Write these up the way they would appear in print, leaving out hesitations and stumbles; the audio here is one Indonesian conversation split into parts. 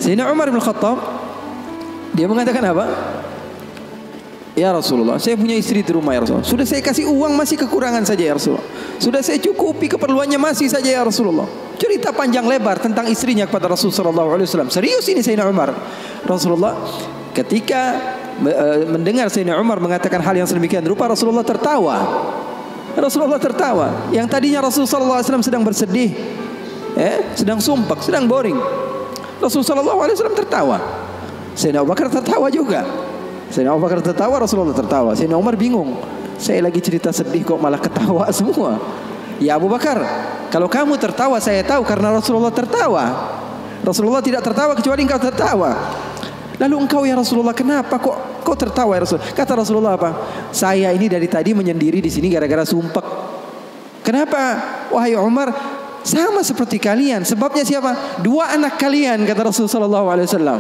Sayyidina Umar bin Khattab, dia mengatakan apa? Ya Rasulullah, saya punya istri di rumah ya Rasulullah. Sudah saya kasih uang masih kekurangan saja ya Rasulullah. Sudah saya cukupi keperluannya masih saja ya Rasulullah. Cerita panjang lebar tentang istrinya kepada Rasulullah SAW. Serius ini Sayyidina Umar. Rasulullah ketika mendengar Sayyidina Umar mengatakan hal yang sedemikian rupa, Rasulullah tertawa. Rasulullah tertawa. Yang tadinya Rasulullah SAW sedang bersedih, sedang sumpah, sedang boring. Rasulullah SAW tertawa. Sayyidina Abu Bakar tertawa juga. Sayyidina Abu Bakar tertawa, Rasulullah tertawa. Sayyidina Umar bingung. Saya lagi cerita sedih kok malah ketawa semua. Ya Abu Bakar, kalau kamu tertawa saya tahu karena Rasulullah tertawa. Rasulullah tidak tertawa kecuali engkau tertawa. Lalu engkau ya Rasulullah kenapa kok tertawa ya Rasul? Kata Rasulullah apa? Saya ini dari tadi menyendiri di sini gara-gara sumpek. Kenapa? Wahai Umar, sama seperti kalian. Sebabnya siapa? Dua anak kalian, kata Rasulullah SAW.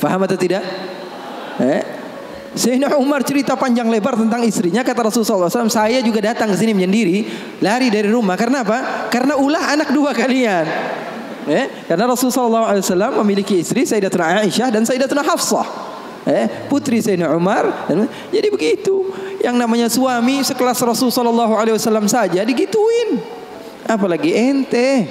Faham atau tidak? Sayyidina Umar cerita panjang lebar tentang istrinya. Kata Rasulullah SAW, saya juga datang ke sini menyendiri, lari dari rumah. Karena apa? Karena ulah anak dua kalian. Karena Rasulullah SAW memiliki istri Sayyidatuna Aisyah dan Sayyidatuna Hafsah, putri Sayyidina Umar. Jadi begitu. Yang namanya suami sekelas Rasulullah SAW saja digituin, apalagi ente.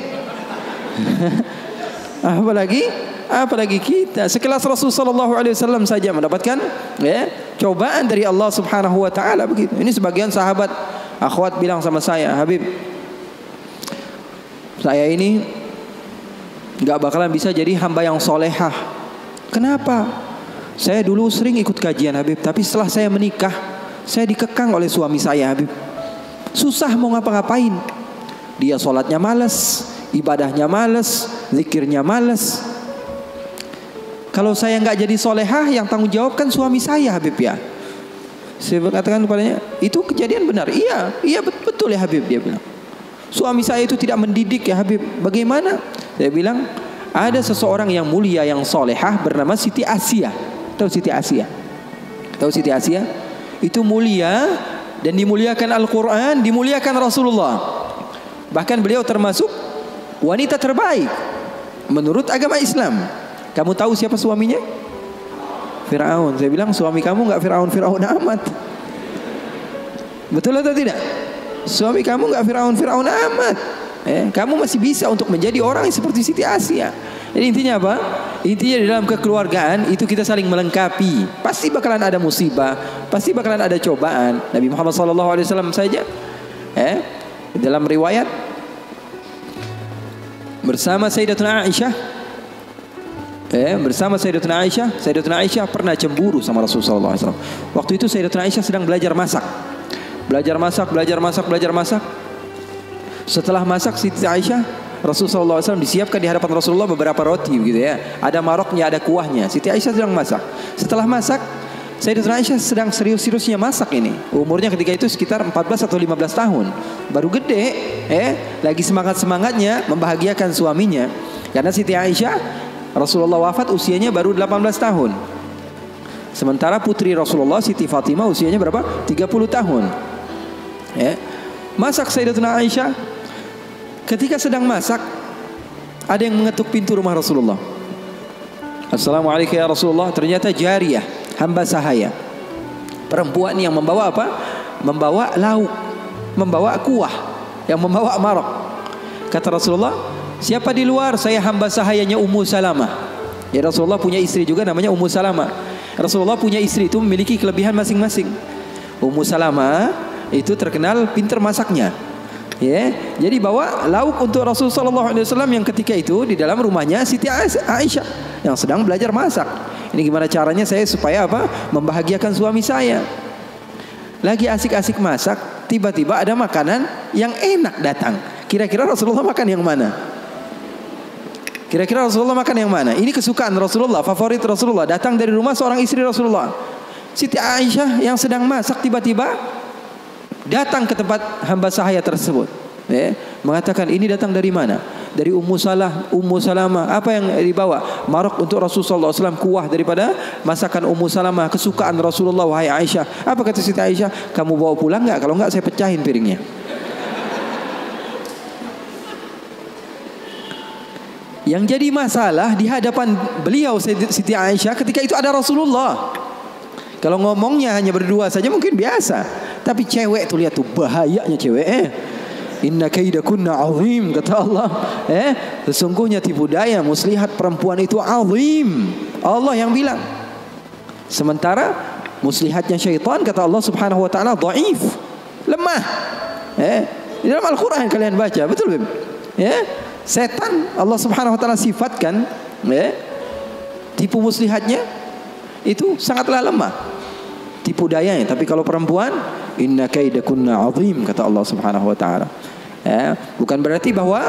Apalagi kita sekelas Rasulullah SAW saja mendapatkan cobaan dari Allah Subhanahu wa taala begitu. Ini sebagian sahabat akhwat bilang sama saya, Habib, saya ini enggak bakalan bisa jadi hamba yang solehah. Kenapa? Saya dulu sering ikut kajian Habib, tapi setelah saya menikah, saya dikekang oleh suami saya Habib. Susah mau ngapa-ngapain. Dia sholatnya malas, ibadahnya malas, zikirnya malas. Kalau saya nggak jadi solehah, yang tanggung jawab kan suami saya Habib ya. Saya katakan kepadanya, itu kejadian benar. Iya betul ya Habib, dia bilang. Suami saya itu tidak mendidik ya Habib. Bagaimana? Saya bilang, ada seseorang yang mulia yang solehah bernama Siti Asia. Tahu Siti Asia? Tahu Siti Asia? Itu mulia dan dimuliakan Al-Quran, dimuliakan Rasulullah. Bahkan beliau termasuk wanita terbaik menurut agama Islam. Kamu tahu siapa suaminya? Fir'aun. Saya bilang, suami kamu nggak Fir'aun amat. Betul atau tidak? Suami kamu nggak Fir'aun amat. Kamu masih bisa untuk menjadi orang seperti Siti Asia. Jadi intinya apa? Intinya di dalam kekeluargaan itu kita saling melengkapi. Pasti bakalan ada musibah, pasti bakalan ada cobaan. Nabi Muhammad SAW saja, dalam riwayat bersama Sayyidatuna Aisyah, Sayyidatuna Aisyah pernah cemburu sama Rasulullah SAW. Waktu itu Sayyidatuna Aisyah sedang belajar masak. Setelah masak Siti Aisyah, Rasulullah SAW disiapkan di hadapan Rasulullah beberapa roti gitu ya. Ada maroknya, ada kuahnya. Siti Aisyah sedang masak. Setelah masak, Sayyidatuna Aisyah sedang serius-seriusnya masak ini. Umurnya ketika itu sekitar 14 atau 15 tahun. Baru gede, lagi semangat-semangatnya membahagiakan suaminya. Karena Siti Aisyah, Rasulullah wafat usianya baru 18 tahun. Sementara putri Rasulullah Siti Fatimah usianya berapa? 30 tahun. Masak Sayyidatuna Aisyah. Ketika sedang masak, ada yang mengetuk pintu rumah Rasulullah. Assalamualaikum ya Rasulullah. Ternyata jariyah, hamba sahaya, perempuan yang membawa apa? Membawa lauk, membawa kuah, yang membawa marok. Kata Rasulullah, siapa di luar? Saya hamba sahayanya Ummu Salamah. Ya, Rasulullah punya istri juga namanya Ummu Salamah. Rasulullah punya istri itu memiliki kelebihan masing-masing. Ummu Salamah itu terkenal pintar masaknya. Jadi bawa lauk untuk Rasulullah SAW yang ketika itu di dalam rumahnya Siti Aisyah yang sedang belajar masak. Ini gimana caranya saya supaya apa? Membahagiakan suami saya. Lagi asik-asik masak, tiba-tiba ada makanan yang enak datang. Kira-kira Rasulullah makan yang mana? Kira-kira Rasulullah makan yang mana? Ini kesukaan Rasulullah, favorit Rasulullah. Datang dari rumah seorang istri Rasulullah. Siti Aisyah yang sedang masak tiba-tiba datang ke tempat hamba sahaya tersebut. Mengatakan, ini datang dari mana? Dari Ummu Salamah. Apa yang dibawa? Marok untuk Rasulullah SAW, kuah daripada masakan Ummu Salamah, kesukaan Rasulullah. Wahai Aisyah. Apa kata Siti Aisyah? Kamu bawa pulang nggak? Kalau nggak saya pecahin piringnya. yang jadi masalah di hadapan beliau Siti Aisyah ketika itu ada Rasulullah. Kalau ngomongnya hanya berdua saja mungkin biasa, tapi cewek tuh lihat tuh bahayanya cewek. Inna kaidakunna azim, kata Allah. Sesungguhnya tipu daya muslihat perempuan itu azim. Allah yang bilang. Sementara muslihatnya syaitan kata Allah Subhanahu wa taala dhaif, lemah. Di dalam Al-Qur'an kalian baca, betul Beb? Setan Allah Subhanahu wa taala sifatkan tipu muslihatnya itu sangatlah lemah, tipu dayanya. Tapi kalau perempuan, inna kaidakunna azim, kata Allah Subhanahu wa taala. Bukan berarti bahwa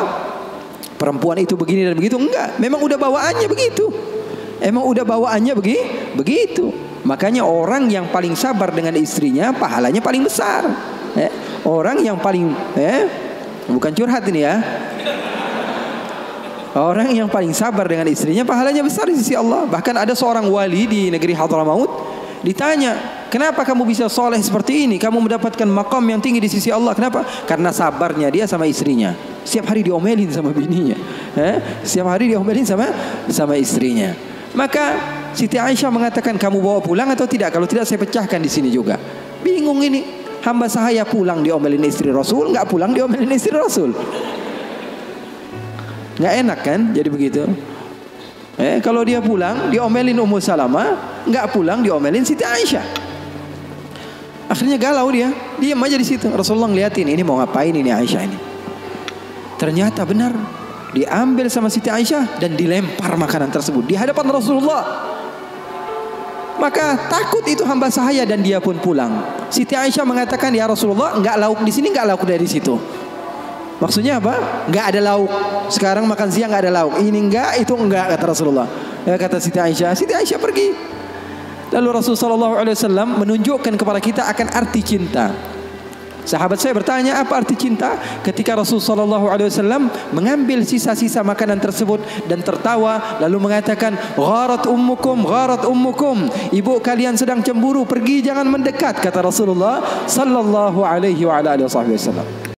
perempuan itu begini dan begitu, enggak. Memang udah bawaannya begitu. Emang udah bawaannya begitu. Makanya orang yang paling sabar dengan istrinya pahalanya paling besar. Orang yang paling bukan curhat ini ya. Orang yang paling sabar dengan istrinya pahalanya besar di sisi Allah. Bahkan ada seorang wali di negeri Hadramaut ditanya, kenapa kamu bisa soleh seperti ini? Kamu mendapatkan maqam yang tinggi di sisi Allah. Kenapa? Karena sabarnya dia sama istrinya. Setiap hari diomelin sama bininya. Setiap hari diomelin sama istrinya. Maka Siti Aisyah mengatakan, kamu bawa pulang atau tidak? Kalau tidak saya pecahkan di sini juga. Bingung ini. Hamba sahaya pulang diomelin istri Rasul, nggak pulang diomelin istri Rasul. Nggak enak kan jadi begitu. Kalau dia pulang diomelin Ummu Salamah, nggak pulang diomelin Siti Aisyah. Akhirnya galau dia, diam aja di situ. Rasulullah ngeliatin, ini mau ngapain ini Aisyah ini. Ternyata benar, diambil sama Siti Aisyah dan dilempar makanan tersebut di hadapan Rasulullah. Maka takut itu hamba sahaya dan dia pun pulang. Siti Aisyah mengatakan, ya Rasulullah, nggak lauk di sini, nggak lauk dari situ. Maksudnya apa? Nggak ada lauk. Sekarang makan siang nggak ada lauk. Ini enggak, itu enggak, kata Rasulullah. Kata Siti Aisyah. Siti Aisyah pergi. Lalu Rasulullah SAW menunjukkan kepada kita akan arti cinta. Sahabat saya bertanya, apa arti cinta? Ketika Rasulullah SAW mengambil sisa-sisa makanan tersebut dan tertawa, lalu mengatakan, gharat ummukum, gharat ummukum. Ibu kalian sedang cemburu, pergi jangan mendekat, kata Rasulullah Sallallahu Alaihi Wasallam.